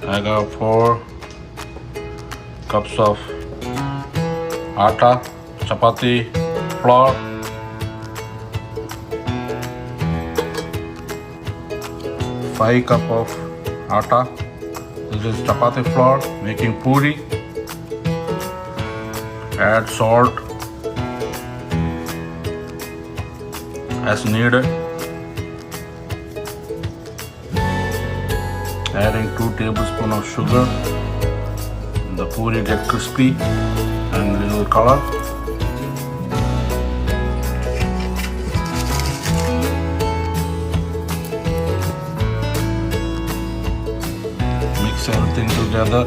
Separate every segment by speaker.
Speaker 1: I got 4 cups of atta, chapati flour, 5 cup of atta. This is chapati flour, making puri. Add salt as needed. Adding 2 tablespoons of sugar. The puri get crispy and little color. Mix everything together.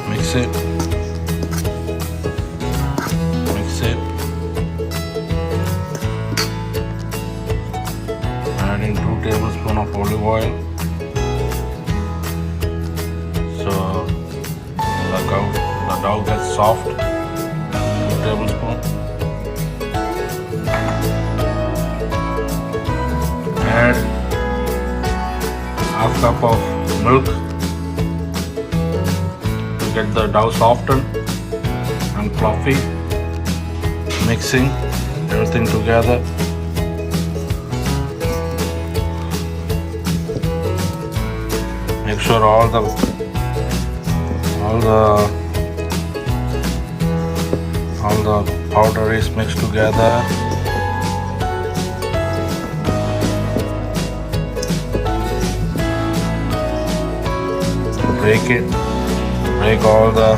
Speaker 1: Mix it. Mix it. Adding 2 tablespoons of olive oil. So the dough gets soft. 2 tablespoons. Add half cup of milk to get the dough softened and fluffy. Mixing everything together. Make sure all the powder is mixed together. Break it. Break all the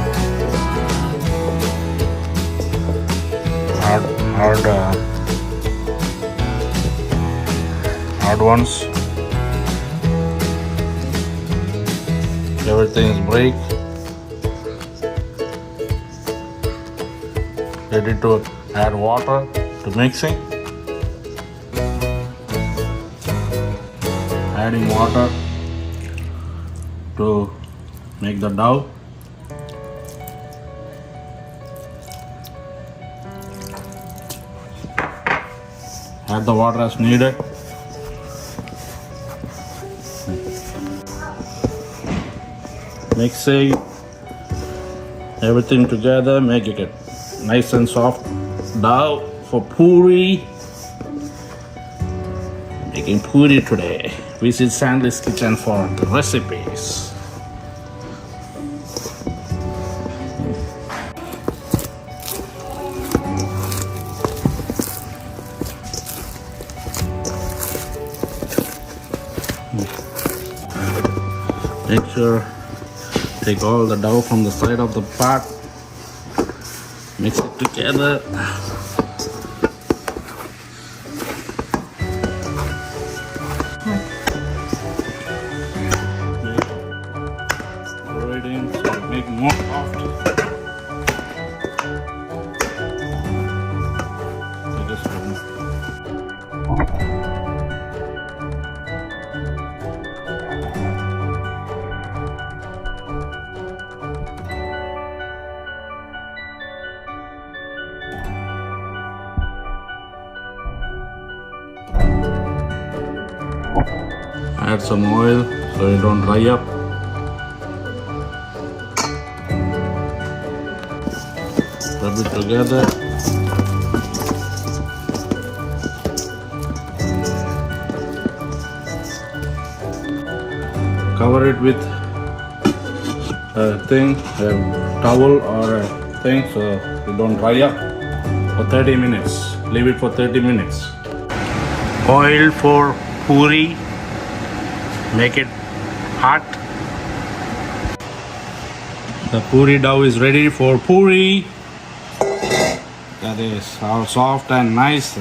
Speaker 1: hard ones. Everything is break. Ready to add water to mixing. Adding water to make the dough. Add the water as needed. Mixing everything together, make it nice and soft dough for puri. Making puri today. Visit Sandy's Kitchen for the recipes. Make sure take all the dough from the side of the pot, mix it together. Throw it in so it make more soft. Take a spoon. Add some oil so you don't dry up. Rub it together. Cover it with a thing, a towel or a thing so you don't dry up for 30 minutes. Leave it for 30 minutes. Oil for puri. Make it hot. The puri dough is ready for puri. That is all soft and nice.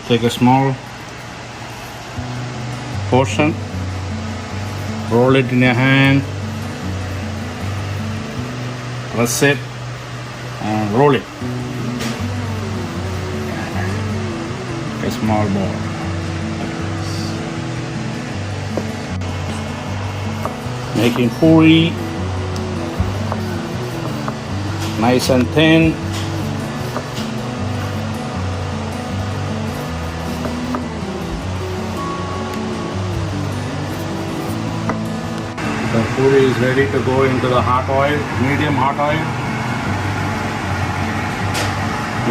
Speaker 1: Take a small portion, roll it in your hand, press it and roll it. A small ball. Making puri nice and thin. Puri is ready to go into the hot oil, medium hot oil,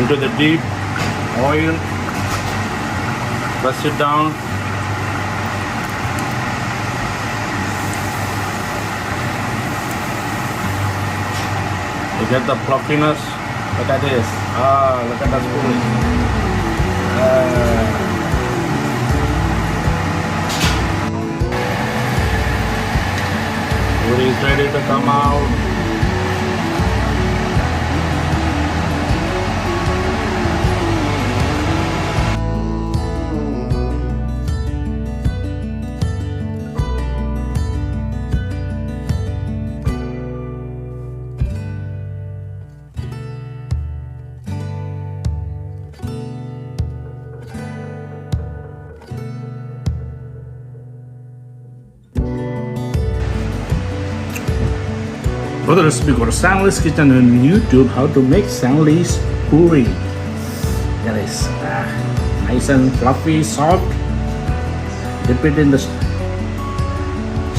Speaker 1: into the deep oil. Press it down. You get the fluffiness. Look at this. Look at that Puri. Puri is ready to come out. For the recipe, go to Stanley's Kitchen on YouTube. How to make Stanley's Puri. That is nice and fluffy, soft. Dip it in the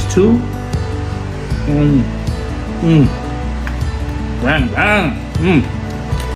Speaker 1: stew. Bang, bang.